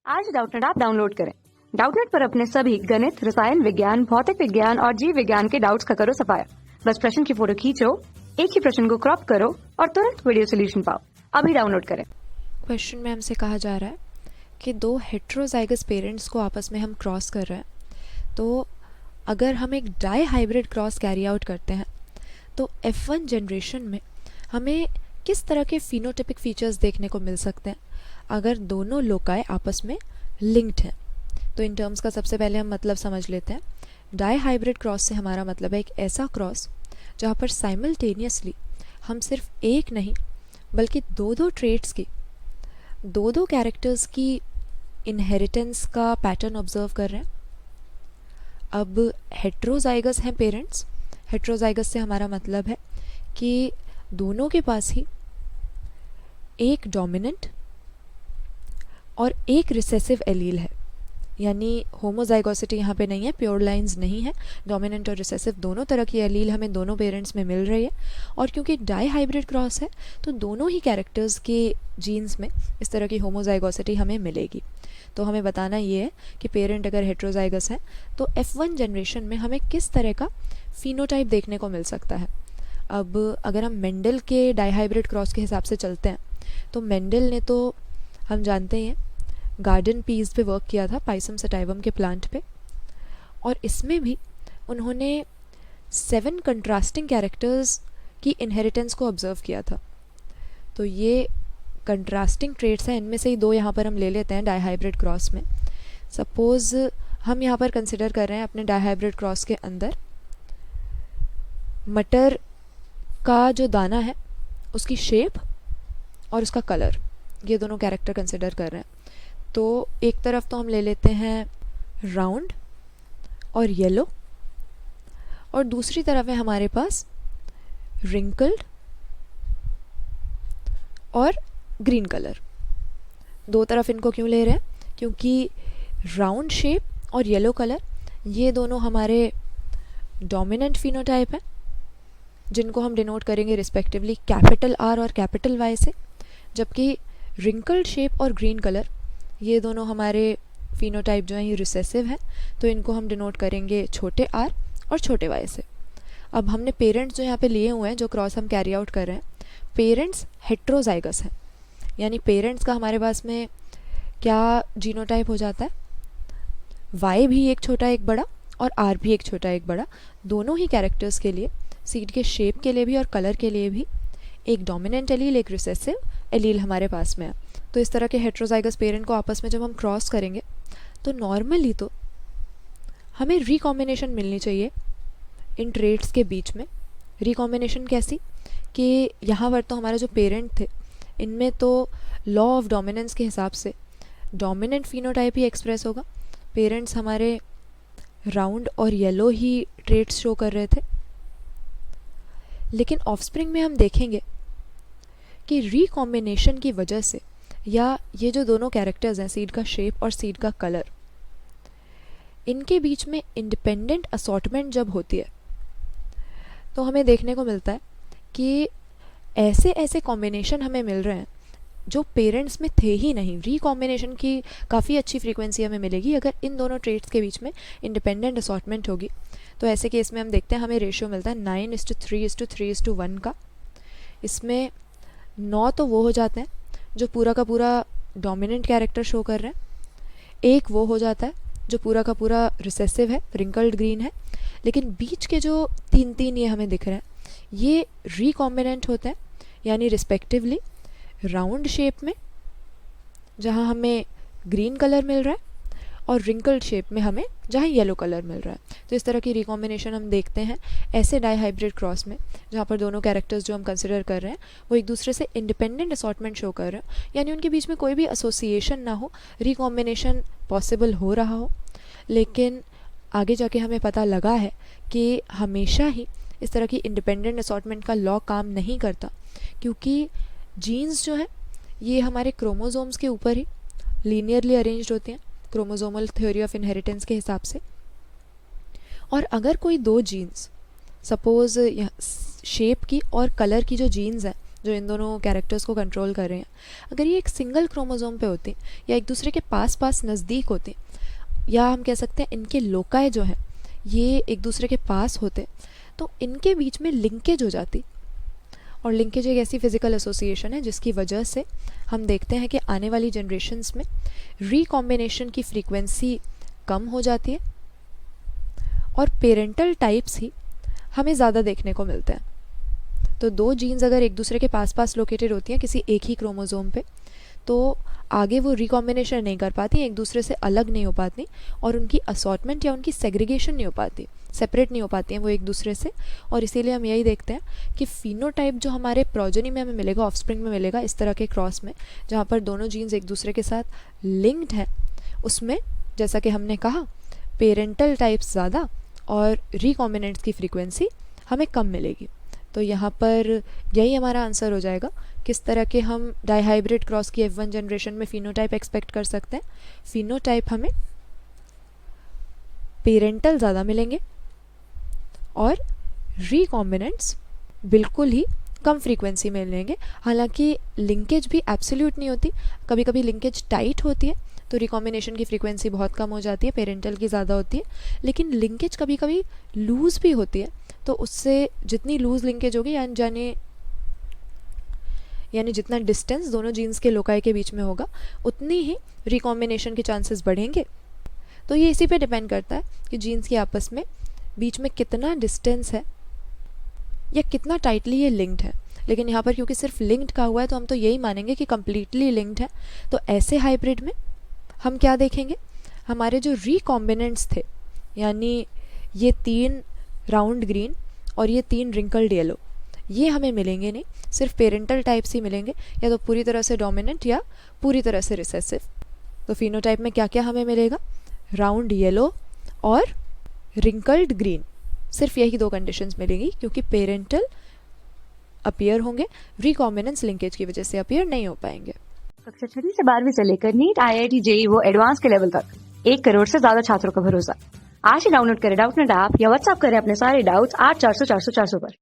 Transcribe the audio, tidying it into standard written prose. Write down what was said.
आज Doubtnut app download करें। Doubtnut पर अपने सभी गणित, रसायन विज्ञान, भौतिक विज्ञान और जीव विज्ञान के डाउट्स का करो सफाया। बस प्रश्न की फोटो खींचो, एक ही प्रश्न को क्रॉप करो और तुरंत वीडियो सोल्यूशन पाओ। अभी डाउनलोड करें। क्वेश्चन में हमसे कहा जा रहा है कि दो हेट्रोजाइगस पेरेंट्स को आपस में हम क्रॉस कर रहे हैं, तो अगर हम एक dihybrid cross carry out करते हैं तो F1 जनरेशन में हमें किस तरह के फिनोटाइपिक फीचर्स देखने को मिल सकते हैं अगर दोनों लोकाई आपस में लिंक्ड हैं। तो इन टर्म्स का सबसे पहले हम मतलब समझ लेते हैं। डाई हाइब्रिड क्रॉस से हमारा मतलब है एक ऐसा क्रॉस जहाँ पर साइमल्टेनियसली हम सिर्फ एक नहीं बल्कि दो ट्रेट्स की, दो कैरेक्टर्स की इनहेरिटेंस का पैटर्न ऑब्जर्व कर रहे हैं। अब हेट्रोजाइगस हैं पेरेंट्स। हेट्रोजाइगस से हमारा मतलब है कि दोनों के पास ही एक डोमिनेंट और एक रिसेसिव एलील है, यानी होमोजाइगोसिटी यहाँ पे नहीं है, प्योर लाइंस नहीं है। डोमिनेंट और रिसेसिव दोनों तरह की एलील हमें दोनों पेरेंट्स में मिल रही है। और क्योंकि डाई हाइब्रिड क्रॉस है तो दोनों ही कैरेक्टर्स के जीन्स में इस तरह की होमोजाइगोसिटी हमें मिलेगी। तो हमें बताना ये है कि पेरेंट अगर हेट्रोजाइगस है तो F1 जनरेशन में हमें किस तरह का फिनोटाइप देखने को मिल सकता है। अब अगर हम मेंडल के डाई हाइब्रिड क्रॉस के हिसाब से चलते हैं तो मेंडल ने तो हम जानते हैं गार्डन पीस पे वर्क किया था, पाइसम सटाइवम के प्लांट पे, और इसमें भी उन्होंने 7 कंट्रास्टिंग कैरेक्टर्स की इनहेरिटेंस को ऑब्जर्व किया था। तो ये कंट्रास्टिंग ट्रेट्स हैं, इनमें से ही 2 यहाँ पर हम ले लेते हैं डाई हाइब्रिड क्रॉस में। सपोज़ हम यहाँ पर कंसिडर कर रहे हैं अपने डाई हाइब्रिड क्रॉस के अंदर मटर का जो दाना है उसकी शेप और उसका कलर, ये दोनों कैरेक्टर कंसिडर कर रहे हैं। तो एक तरफ तो हम ले लेते हैं राउंड और येलो, और दूसरी तरफ है हमारे पास रिंकल्ड और ग्रीन कलर। 2 तरफ इनको क्यों ले रहे हैं? क्योंकि राउंड शेप और येलो कलर ये दोनों हमारे डोमिनेंट फिनोटाइप हैं, जिनको हम डिनोट करेंगे रिस्पेक्टिवली कैपिटल R और कैपिटल Y से, जबकि रिंकल्ड शेप और ग्रीन कलर ये दोनों हमारे फिनोटाइप जो हैं ये रिसेसिव हैं, तो इनको हम डिनोट करेंगे छोटे r और छोटे y से। अब हमने पेरेंट्स जो यहाँ पे लिए हुए हैं, जो क्रॉस हम कैरी आउट कर रहे हैं, पेरेंट्स हेट्रोजाइगस हैं, यानी पेरेंट्स का हमारे पास में क्या जीनोटाइप हो जाता है, y भी एक छोटा एक बड़ा और r भी एक छोटा एक बड़ा। दोनों ही कैरेक्टर्स के लिए, सीड के शेप के लिए भी और कलर के लिए भी, एक डोमिनेंट एलील एक रिसेसिव एलील हमारे पास में है। तो इस तरह के हेट्रोजाइगस पेरेंट को आपस में जब हम क्रॉस करेंगे तो नॉर्मली तो हमें रिकॉम्बिनेशन मिलनी चाहिए इन ट्रेट्स के बीच में। रिकॉम्बिनेशन कैसी कि यहाँ पर तो हमारे जो पेरेंट थे इनमें तो लॉ ऑफ डोमिनेंस के हिसाब से डोमिनेंट फिनोटाइप ही एक्सप्रेस होगा। पेरेंट्स हमारे राउंड और येलो ही ट्रेट्स शो कर रहे थे, लेकिन ऑफस्प्रिंग में हम देखेंगे कि रिकॉम्बिनेशन की वजह से, या ये जो दोनों कैरेक्टर्स हैं, सीड का शेप और सीड का कलर, इनके बीच में इंडिपेंडेंट असॉर्टमेंट जब होती है तो हमें देखने को मिलता है कि ऐसे ऐसे कॉम्बिनेशन हमें मिल रहे हैं जो पेरेंट्स में थे ही नहीं। रिकॉम्बिनेशन की काफ़ी अच्छी फ्रीक्वेंसी हमें मिलेगी अगर इन दोनों ट्रेट्स के बीच में इंडिपेंडेंट असॉर्टमेंट होगी। तो ऐसे केस में हम देखते हैं हमें रेशियो मिलता है 9:3:3:1 का। इसमें 9 तो वो हो जाते हैं जो पूरा का पूरा डोमिनेंट कैरेक्टर शो कर रहे हैं, 1 वो हो जाता है जो पूरा का पूरा रिसेसिव है, रिंकल्ड ग्रीन है, लेकिन बीच के जो 3 ये हमें दिख रहे हैं ये रिकॉम्बिनेंट होते हैं, यानी रिस्पेक्टिवली राउंड शेप में जहाँ हमें ग्रीन कलर मिल रहा है और रिंकल्ड शेप में हमें जहाँ येलो कलर मिल रहा है। तो इस तरह की रिकॉम्बिनेशन हम देखते हैं ऐसे डाई हाइब्रिड क्रॉस में, जहाँ पर दोनों कैरेक्टर्स जो हम कंसिडर कर रहे हैं वो एक दूसरे से इंडिपेंडेंट असॉर्टमेंट शो कर रहे हैं, यानी उनके बीच में कोई भी एसोसिएशन ना हो, रिकॉम्बिनेशन पॉसिबल हो रहा हो। लेकिन आगे जाके हमें पता लगा है कि हमेशा ही इस तरह की इंडिपेंडेंट असॉर्टमेंट का लॉ काम नहीं करता, क्योंकि जीन्स जो हैं ये हमारे क्रोमोसोम्स के ऊपर ही लीनियरली अरेंज्ड होते हैं क्रोमोसोमल थ्योरी ऑफ इनहेरिटेंस के हिसाब से। और अगर कोई 2 जीन्स, सपोज शेप की और कलर की जो जीन्स हैं जो इन दोनों कैरेक्टर्स को कंट्रोल कर रहे हैं, अगर ये एक सिंगल क्रोमोसोम पे होती या एक दूसरे के पास पास नज़दीक होती, या हम कह सकते हैं इनके लोकाई जो हैं ये एक दूसरे के पास होते, तो इनके बीच में लिंकेज हो जाती। और लिंकेज एक ऐसी फिजिकल एसोसिएशन है जिसकी वजह से हम देखते हैं कि आने वाली जनरेशन्स में रिकॉम्बिनेशन की फ्रीक्वेंसी कम हो जाती है और पेरेंटल टाइप्स ही हमें ज़्यादा देखने को मिलते हैं। तो दो जीन्स अगर एक दूसरे के पास पास लोकेटेड होती हैं किसी एक ही क्रोमोसोम पे, तो आगे वो रिकॉम्बिनेशन नहीं कर पाती, एक दूसरे से अलग नहीं हो पाती और उनकी असॉर्टमेंट या उनकी सेग्रीगेशन नहीं हो पाती, सेपरेट नहीं हो पाती हैं वो एक दूसरे से। और इसीलिए हम यही देखते हैं कि फिनोटाइप जो हमारे प्रोजेनी में हमें मिलेगा, ऑफस्प्रिंग में मिलेगा, इस तरह के क्रॉस में जहाँ पर दोनों जीन्स एक दूसरे के साथ लिंक्ड हैं, उसमें जैसा कि हमने कहा पेरेंटल टाइप्स ज़्यादा और रिकॉम्बिनेंट्स की फ्रीक्वेंसी हमें कम मिलेगी। तो यहाँ पर यही हमारा आंसर हो जाएगा किस तरह के हम डाईहाइब्रिड क्रॉस की F1 जनरेशन में फिनोटाइप एक्सपेक्ट कर सकते हैं। फिनोटाइप हमें पेरेंटल ज़्यादा मिलेंगे और रिकॉम्बिनेंट्स बिल्कुल ही कम फ्रीक्वेंसी में मिलेंगे। हालांकि लिंकेज भी एब्सोल्यूट नहीं होती, कभी कभी लिंकेज टाइट होती है तो रिकॉम्बिनेशन की फ्रीक्वेंसी बहुत कम हो जाती है, पेरेंटल की ज़्यादा होती है। लेकिन लिंकेज कभी कभी लूज़ भी होती है, तो उससे जितनी लूज़ लिंकेज होगी यानी जितना डिस्टेंस दोनों जीन्स के लोकाई के बीच में होगा उतनी ही रिकॉम्बिनेशन के चांसेस बढ़ेंगे। तो ये इसी पे डिपेंड करता है कि जीन्स के आपस में बीच में कितना डिस्टेंस है या कितना टाइटली ये लिंक्ड है। लेकिन यहाँ पर क्योंकि सिर्फ लिंक्ड का हुआ है तो हम तो यही मानेंगे कि कम्प्लीटली लिंक्ड है। तो ऐसे हाइब्रिड में हम क्या देखेंगे, हमारे जो रिकॉम्बिनेंट्स थे यानी ये 3 राउंड ग्रीन और ये 3 रिंकल्ड येलो, ये हमें मिलेंगे नहीं, सिर्फ पेरेंटल टाइप्स ही मिलेंगे, या तो पूरी तरह से डोमिनेंट या पूरी तरह से रिसेसिव। तो फिनोटाइप में क्या क्या हमें मिलेगा, राउंड येलो और रिंकल्ड ग्रीन, सिर्फ यही 2 कंडीशंस मिलेंगी क्योंकि पेरेंटल अपीयर होंगे, रिकॉम्बिनेंस लिंकेज की वजह से अपीयर नहीं हो पाएंगे। कक्षा 6 से 12वीं से लेकर नीट, IIT, JEE वो एडवांस के लेवल तक 1 करोड़ से ज्यादा छात्रों का भरोसा। आज ही डाउनलोड करें डाउटनेट ऐप या व्हाट्सएप करें अपने सारे डाउट्स 8400 400 400 पर।